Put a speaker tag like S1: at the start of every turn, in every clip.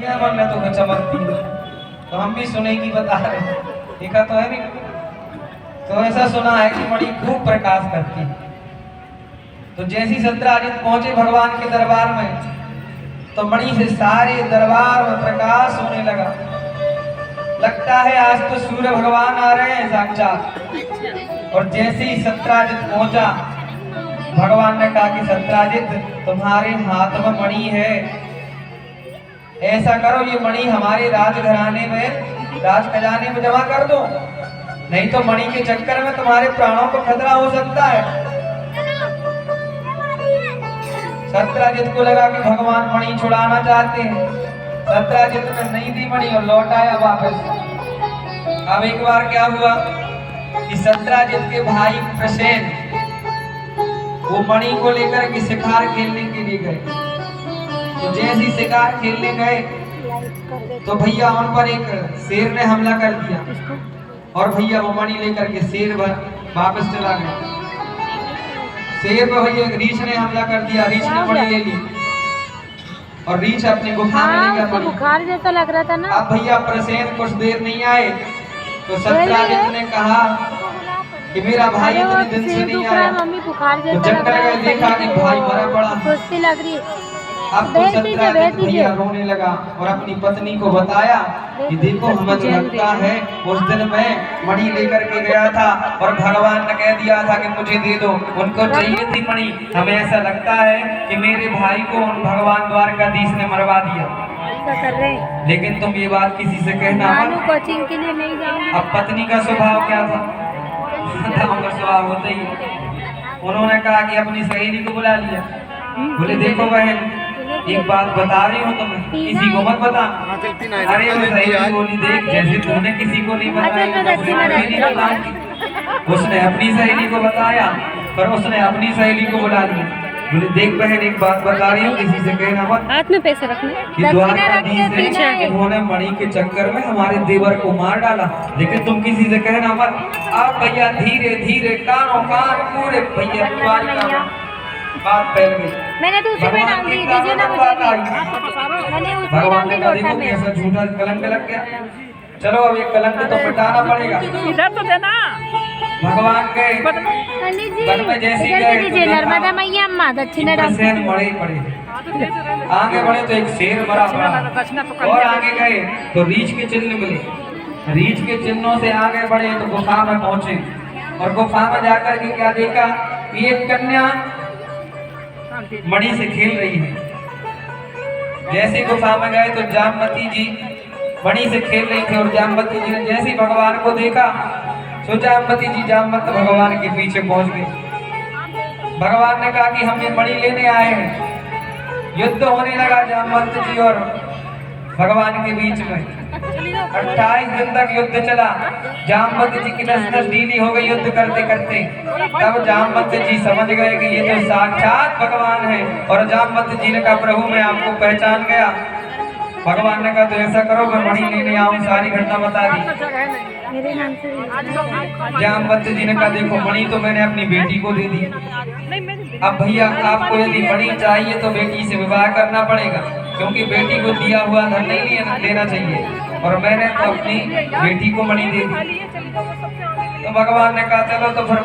S1: क्या बनना तो चमकती है, तो हम भी सुने की बता रहे हैं। देखा तो है भी, तो ऐसा सुना है कि मणि खूब प्रकाश करती है। तो जैसी सत्राजित पहुंचे भगवान के दरबार में, तो मणि से सारे दरबार में प्रकाश होने लगा। लगता है आज तो सूर्य भगवान आ रहे हैं साक्षात। और जैसे ही सत्राजित पहुंचा, भगवान ने कहा कि सत्राजित तुम्हारे हाथ में मणि है, ऐसा करो ये मणि हमारे राजघराने में, राज खजाने में जमा कर दो, नहीं तो मणि के चक्कर में तुम्हारे प्राणों को खतरा हो सकता है। सत्राजित को लगा कि भगवान मणि छुड़ाना चाहते हैं। सत्राजित ने नहीं दी मणि और लौट आया वापस। अब एक बार क्या हुआ कि सत्राजित के भाई प्रसेन वो मणि को लेकर के शिकार खेलने के लिए गए। तो जैसे शिकार खेलने गए तो भैया उन पर एक शेर ने हमला कर दिया और भैया वो मणि लेकर के शेर वापस चला गया। शेर पर भैया रीछ ने हमला कर दिया, रीछ ने मणि ले ली और रीछ अपनी गुफा में ले गया मणि।
S2: बुखार जैसा लग रहा था ना।
S1: अब भैया प्रसेन कुछ देर नहीं आए तो सत्राजित ने कहा कि मेरा भाई इतने दिन से नहीं आया।
S2: मम्मी बुखार
S1: तो
S2: जैसा
S1: जंगल में देखा कि भाई मरा पड़ा।
S2: सुस्ती लग रही।
S1: अब तो सत्राजित भैया रोने लगा और अपनी पत्नी को बताया कि देखो हमें तो लगता है उस दिन मैं मणि लेकर के गया था और भगवान ने कह दिया था कि मुझे दे दो, उनको चाहिए थी मणि। हमें ऐसा लगता है कि मेरे भाई को भगवान द्वारकाधीश ने मरवा दिया।
S2: कर रहे।
S1: लेकिन तुम ये बात किसी से कहना मत।
S2: कोचिंग के लिए नहीं जाऊंगी।
S1: अब पत्नी का स्वभाव क्या था? का स्वभाव होता ही। उन्होंने कहा कि अपनी सहेली को बुला लिया। बोले देखो बहन, एक बात बता रही हूँ तुम्हें, किसी को मत बता। अरे वो सहेली बोली देख, जैसे तूने किसी को नहीं बताया, उसने अपनी सहेली को बताया, पर उसने अपनी सहेली को बुला लिया। बोले देख बहन, एक बात बता रही हूँ, किसी से कहना मत।
S2: हाथ में पैसे रखने
S1: कि द्वारकाधीश ने इन्होंने मणि के चक्कर में हमारे देवर को मार डाला, लेकिन तुम किसी से कहना मत। आप भैया धीरे धीरे कानों कान पूरे भैया द्वारका बात फैल गई।
S2: मैंने तो उसी में डाल दी, दीजिए ना मुझे भी। मैंने उसी में डाल दी लोटा में।
S1: कैसा झूठा कलंक लग गया। चलो अब ये कलंक तो मिटाना पड़ेगा।
S3: इधर तो देना।
S1: भगवान गए
S2: पंडित जी,
S1: वन में जैसे
S2: इधर
S1: गए
S2: दीजिए। नर्मदा मैया अम्मा दक्षिणा डाल।
S1: प्रसेन बड़े पड़े, आगे बढ़े तो एक शेर बड़ा पड़ा और आगे गए तो रीछ के चिन्ह मिले। रीछ के चिन्हों से आगे बढ़े तो गुफा में पहुंचे और गुफा में जाकर के क्या देखा, एक कन्या मणि से खेल रही है। जैसे गुफा में गए तो जामवती जी मणि से खेल रही थी और जामवती जी ने जैसे भगवान को देखा तो जामवती जी जामवत भगवान के पीछे पहुंच गए। भगवान ने कहा कि हम ये मणि लेने आए हैं। युद्ध होने लगा जामवंत जी और भगवान के बीच में। 28 दिन तक युद्ध चला। जामवंत जी की नस ढीली हो गई युद्ध करते करते। तब जामवंत जी समझ गए कि ये तो साक्षात भगवान है और जामवंत जी ने कहा प्रभु मैं आपको पहचान गया। भगवान ने कहा तो ऐसा करो मैं मणि लेने आऊं, सारी घटना बता दी।
S2: मेरे नाम से
S1: जामवंत जी ने कहा देखो मणि तो मैंने अपनी बेटी को दे दी, अब भैया आपको यदि मणि चाहिए तो बेटी से विवाह करना पड़ेगा, क्योंकि बेटी को दिया हुआ धन नहीं लेना चाहिए और मैंने तो अपनी बेटी को मणि दे दी। तो भगवान ने कहा चलो तो फिर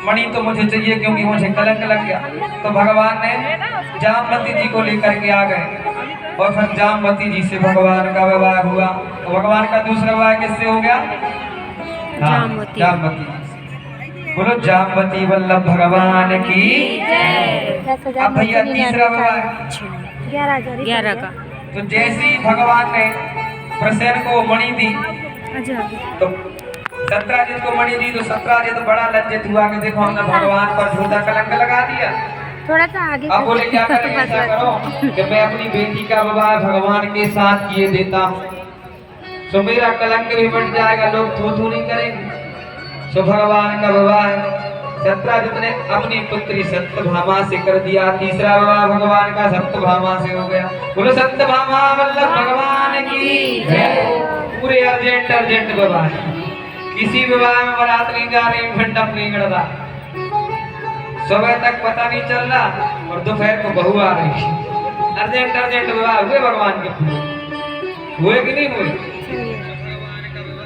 S1: मणि तो मुझे चाहिए क्योंकि मुझे कलंक लग गया। तो भगवान ने जामवती जी को लेकर के आ गए और फिर जामवती जी से भगवान का विवाह हुआ। तो भगवान का दूसरा विवाह किससे हो गया? जामवती जी। बोलो जामवती वल्लभ भगवान की। अब भैया तीसरा विवाह
S2: 11 का।
S1: तो जैसे ही भगवान ने प्रसेन को मणि दी तो सत्राजित को मणि दी तो सत्राजित बड़ा लज्जित हुआ कि देखो हमने भगवान पर झूठा कलंक लगा दिया।
S2: थोड़ा सा आगे।
S1: अब बोले क्या करें, ऐसा करो कि मैं अपनी बेटी का विवाह भगवान के साथ किए देता तो मेरा कलंक भी मिट जाएगा, लोग थू थू नहीं करेंगे। तो भगवान का विवाह सत्राजित ने अपनी पुत्री सत्यभामा से कर दिया। तीसरा विवाह भगवान का सत्यभामा से हो गया। बोलो सत्यभामा वल्लभ भगवान की। पूरे अर्जेंट विवाह, किसी विवाह में बारात नहीं जा रही, मंडप नहीं गड़ता, सुबह तक पता नहीं चल रहा और दोपहर को बहू आ रही। अर्जेंट विवाह हुए भगवान के। हुए कि नहीं हुए?
S2: सही है।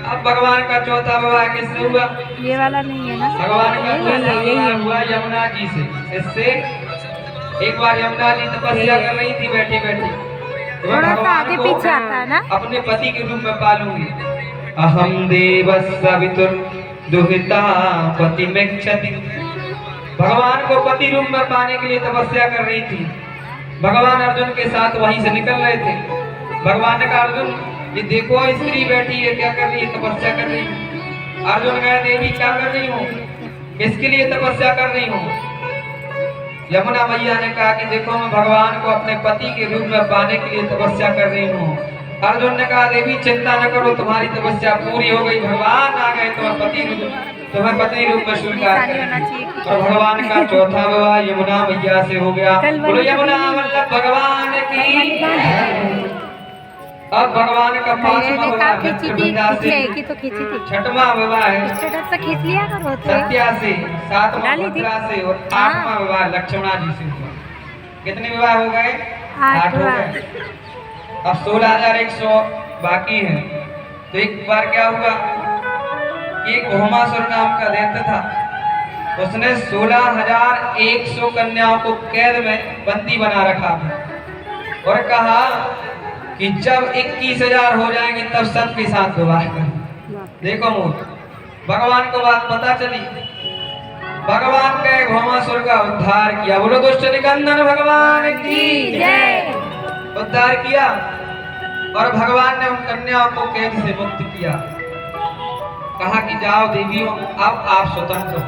S1: अब भगवान का चौथा विवाह किससे हुआ?
S2: ये वाला नहीं है ना?
S1: भगवान का
S2: यही है,
S1: चौथा
S2: यही
S1: विवाह
S2: है।
S1: हुआ यमुना जी से। इससे एक बार यमुना जी तपस्या कर रही थी बैठी बैठी, तो मैं
S2: थोड़ा सा
S1: भगवान
S2: आगे
S1: को
S2: पीछे आता है ना?
S1: अपने पति के रूप में पालूंगी। अहम देवः सवितुर दुहिता पतिमेक्षति। भगवान को पति रूप में पाने के लिए तपस्या कर रही थी। भगवान अर्जुन के साथ वहीं से निकल रहे थे। भगवान ने कहा अर्जुन ये देखो स्त्री बैठी है, क्या कर रही है? तपस्या कर रही है। अर्जुन कहा देवी क्या कर रही हूँ? किसके लिए तपस्या कर रही हूँ? यमुना मैया ने कहा कि देखो मैं भगवान को अपने पति के रूप में पाने के लिए तपस्या कर रही हूँ। अर्जुन ने कहा देवी चिंता न करो, तुम्हारी तपस्या पूरी हो गई, भगवान आ गए तुम्हें पति रूप में स्वीकार करेंगे। और भगवान का चौथा विवाह यमुना मैया से हो गया। बोलो यमुना मतलब भगवान की। अब भगवान का पांचवा विवाह विद्या से,
S2: तो खींची थी।
S1: छठवां विवाह है
S2: स्टेटस से खींच लिया करो तो।
S1: सत्या से, सातवां
S2: डाली थी।
S1: भद्रा से और आठवां विवाह लक्ष्मणा जी से हुआ। कितने विवाह हो गए? 8 हो गए। अब 16,100 बाकी हैं। तो एक बार क्या हुआ, एक घोमासुर नाम का दैत्य था, उसने 16,100 कन्याओं को कैद में बंदी बना रखा था और कहा कि जब 21,000 हो जाएंगे तब सबके साथ विवाह करें। देखो मूर्ख, भगवान को बात पता चली। भगवान के घोमासुर का उद्धार किया। बोलो दुष्ट निकंदन भगवान की जय। उद्धार किया और भगवान ने उन कन्याओं को कैद से मुक्त किया। कहा कि जाओ देवियों अब आप स्वतंत्र हो।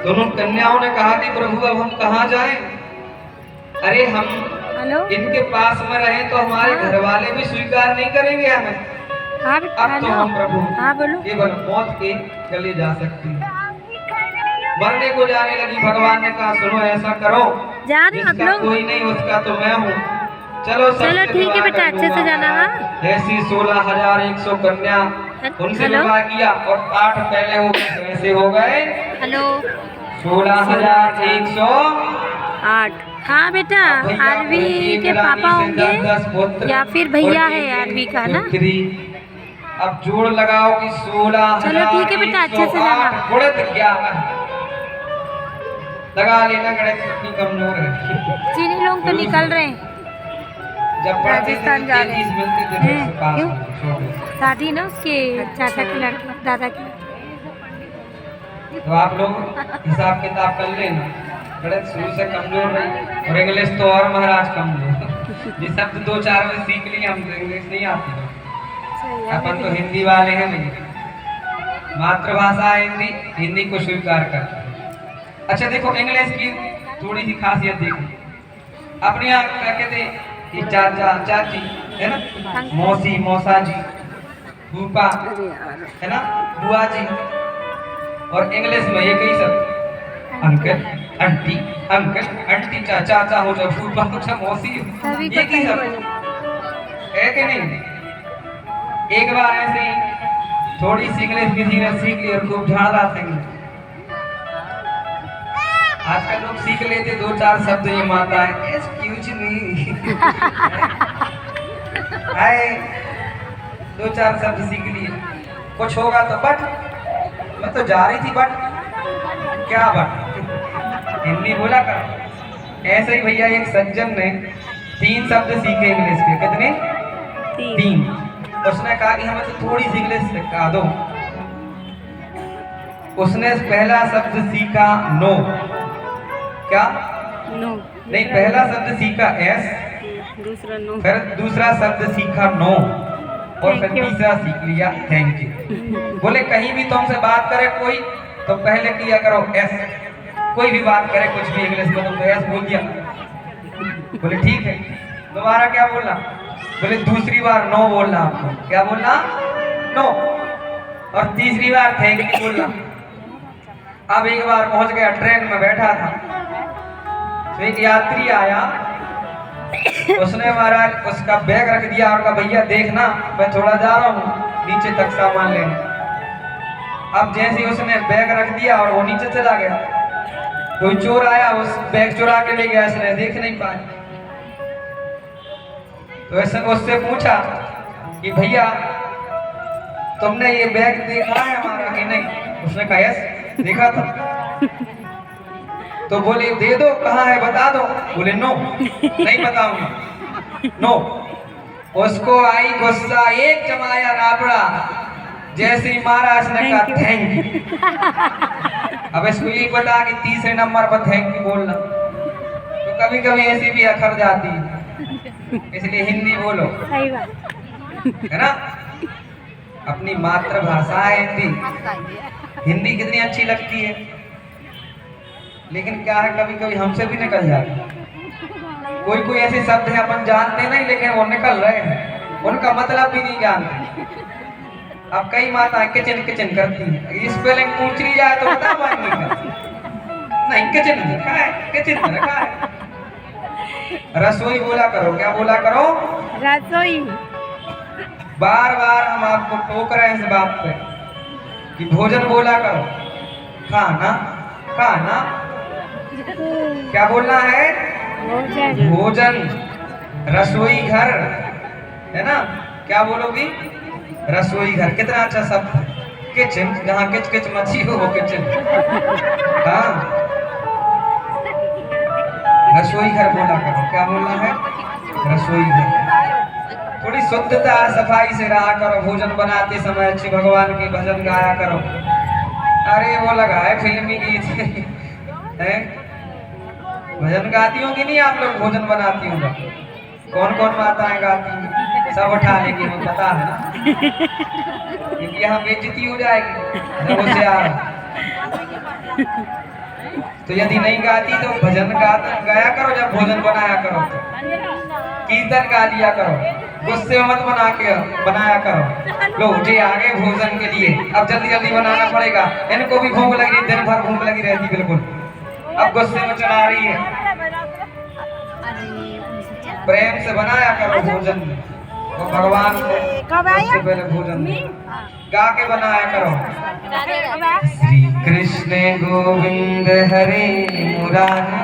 S1: दोनों कन्याओं ने कहा कि प्रभु अब हम कहाँ जाएं? अरे हम इनके पास में रहे तो हमारे घर वाले भी स्वीकार नहीं करेंगे हमें। अब तो हम प्रभु केवल मौत के गले जा सकते हैं। मरने को जाने लगी। भगवान ने कहा सुनो ऐसा करो, जिसका कोई नहीं उसका तो मैं हूँ, चलो
S2: ठीक है बेटा, अच्छे से जाना।
S1: ऐसी 16,100 कन्या उनसे विवाह किया और 8 पहले हो गए। ऐसे हो गए 16,108।
S2: हाँ बेटा, आरवी के पापा होंगे या फिर भैया है आरवी का ना।
S1: अब जोड़ लगाओ कि 16,000।
S2: चलो ठीक है बेटा, अच्छे से जाना।
S1: गणित 11 लगा लेना। गणित कितनी कमजोर है।
S2: चीनी लोग तो निकल रहे हैं,
S1: जब
S2: राजस्थान जा रहे हैं। क्यों?
S1: हैं
S2: शादी ना उसके चाचा की लड़की, दादा की।
S1: तो आप लोग हिसाब किताब कर लेना। गणित शुरू से कमजोर रही और इंग्लिश तो और महाराज कमजोर। ये शब्द 2-4 में सीख लिए, हमको इंग्लिश नहीं आती। अपन तो हिंदी वाले हैं, नहीं मातृभाषा हिंदी, हिंदी को स्वीकार करते हैं। अच्छा देखो इंग्लिश की थोड़ी सी खासियत देखो। अपने यहाँ क्या कहते हैं, चाचा चाची है ना, मौसी मौसा जी, फूफा है ना, बुआ जी। और इंग्लिश में ये कई सब अंकल आंटी, अंकल आंटी, चाचा हो जाओ, फूफा हो जाओ, मौसी, ये की सब है कि नहीं? एक बार ऐसे ही थोड़ी सी इंग्लिश किसी ने सीख ली और खूब झाड़ा इंग्लिश। आजकल लोग सीख लेते 2-4 शब्द, ये माता है एक्सक्यूज मी, हाय, 2-4 शब्द सीख लिए। कुछ होगा तो बट, मैं तो जा रही थी बट, क्या बट, हिंदी बोला कर। ऐसे ही भैया एक सज्जन ने 3 शब्द सीखे इंग्लिश के। कितने? 3। उसने कहा कि हमें तो थोड़ी सी इंग्लिश सिखा दो। उसने पहला शब्द सीखा नो। क्या?
S2: नो।
S1: नहीं, पहला शब्द सीखा एस,
S2: दूसरा नो,
S1: फिर दूसरा शब्द सीखा नो और फिर तीसरा सीख लिया थैंक यू। बोले कहीं भी तुमसे बात करे कोई तो पहले किया करो एस। कोई भी बात करे कुछ भी इंग्लिश में तो एस बोल दिया। बोले ठीक है, दोबारा क्या बोलना? बोले दूसरी बार नो बोलना आपको। क्या बोलना? नो। और तीसरी बार थैंक यू बोलना। अब एक बार पहुंच गया, ट्रेन में बैठा था, तो एक यात्री आया, उसने महाराज उसका बैग रख दिया और कहा भैया देखना मैं थोड़ा जा रहा हूँ नीचे तक सामान लेने। अब जैसे उसने बैग रख दिया और वो नीचे चला गया, कोई चोर आया, उस बैग चुरा के ले गया, इसने देख नहीं पाया। तो ऐसा उससे पूछा कि भैया तुमने ये बैग देखा है हमारा कि नहीं? उसने कहा यस देखा था। तो बोले दे दो, कहाँ है बता दो। बोले नो नहीं बताऊंगा, नो। उसको आई गुस्सा, एक जमाया राबड़ा, जैसे ही महाराज ने कहा थैंक यू। अब इसको यही पता कि तीसरे नंबर पर थैंक यू बोलना, तो कभी कभी ऐसी भी अखर जाती है, इसलिए हिंदी बोलो,
S2: सही बात
S1: है ना। अपनी मातृभाषा है हिंदी, हिंदी कितनी अच्छी लगती है, लेकिन क्या है कभी कभी हमसे भी निकल जाती है। कोई कोई ऐसे शब्द है अपन जानते नहीं, लेकिन वो निकल रहे हैं, उनका मतलब भी नहीं जानते। अब कई माताएं किचन किचन करती हैं, स्पेलिंग पूछ ली जाए तो बता पाएंगी नहीं, किचन में रखा है, किचन में रखा है। रसोई बोला करो, क्या बोला करो?
S2: रसोई।
S1: बार बार हम आपको टोक रहे हैं इस बात पे कि भोजन बोला करो, खाना खाना। क्या बोलना है?
S2: भोजन।
S1: भोजन। रसोई घर, है ना? क्या बोलोगी? रसोई घर। कितना अच्छा शब्द है। किचन, जहाँ किच किच मची हो वो किचन। हाँ, रसोई घर बोला करो। क्या बोलना है? रसोई घर। थोड़ी शुद्धता सफाई से रहा करो, भोजन बनाते समय अच्छे भगवान के भजन गाया करो। अरे वो लगा है फिल्मी गीत है, भजन गाती होंगी नहीं आप लोग? भोजन बनाती होंगे, कौन कौन माताएं गाती हैं? सब उठा लेंगे, हमें पता है ना, क्योंकि यहाँ बेइज्जती हो जाएगी जब उसे आ रहा। तो यदि नहीं गाती तो भजन गाया करो, जब भोजन बनाया करो तो कीर्तन गा लिया करो, गुस्से मत बनाया करो। लो जी आगे भोजन के लिए, अब जल्दी जल्दी बनाना पड़ेगा, इनको भी भूख लगी, दिन भर भूख लगी रहती बिल्कुल, अब गुस्से में चला रही है। प्रेम से बनाया करो भोजन, वो भगवान को सबसे पहले भोजन गा के बनाया करो। श्री कृष्ण गोविंद हरे मुरारी।